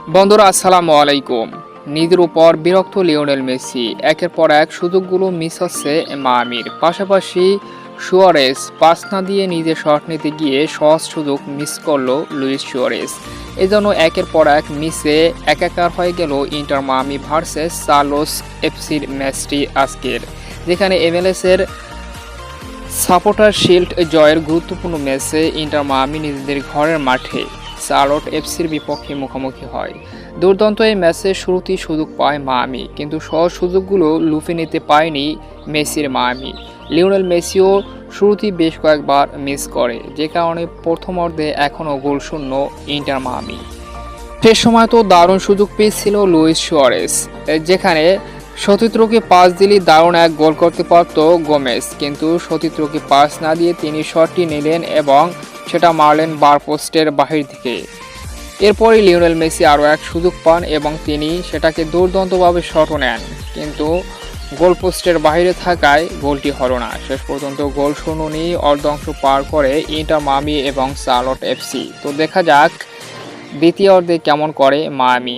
বন্ধুরা আসসালামু আলাইকুম। নিজের উপর বিরক্ত লিওনেল মেসি একের পর এক সুযোগগুলো মিস হচ্ছে মায়ামির। পাশাপাশি সুয়ারেস পাস না দিয়ে নিজে শট নিতে গিয়ে সহজ সুযোগ মিস করলো লুইস সুয়ারেস। এজন্য একের পর এক মিসে একাকার হয়ে গেল ইন্টার মায়ামি ভার্সেস সার্লোস এফসির ম্যাচটি আজকের, যেখানে এমএলএস এর সাপোর্টার শিল্ড জয়ের গুরুত্বপূর্ণ ম্যাচে ইন্টার মায়ামি নিজেদের ঘরের মাঠে চার্লট এফসির বিপক্ষে মুখোমুখি হয়। দুর্দান্ত এই ম্যাচে শুরুতেই সুযোগ পায় মায়ামি, কিন্তু সহজ সুযোগগুলো লুফে নিতে পায়নি মেসির মায়ামি। লিওনেল মেসিও শুরুতেই বেশ কয়েকবার মিস করে, যে কারণে প্রথমার্ধে এখনও গোলশূন্য ইন্টার মায়ামি। শেষ সময় তো দারুণ সুযোগ পেয়েছিল লুইস সুয়ারেস, যেখানে সতীর্থকে পাস দিলেই দারুণ এক গোল করতে পারত গোমেজ, কিন্তু সতীর্থকে পাস না দিয়ে তিনি শটটি নিলেন এবং সেটা মারলেন বার পোস্টের বাহির থেকে। এরপরই লিওনেল মেসি আরও এক সুযোগ পান এবং তিনি সেটাকে দুর্দান্তভাবে শটও নেন, কিন্তু গোল পোস্টের বাইরে থাকায় গোলটি হলো না। শেষ পর্যন্ত গোল শূন্য নিয়ে অর্ধাংশ পার করে ইন্টার মায়ামি এবং চার্লট এফসি। তো দেখা যাক দ্বিতীয় অর্ধে কেমন করে মায়ামি।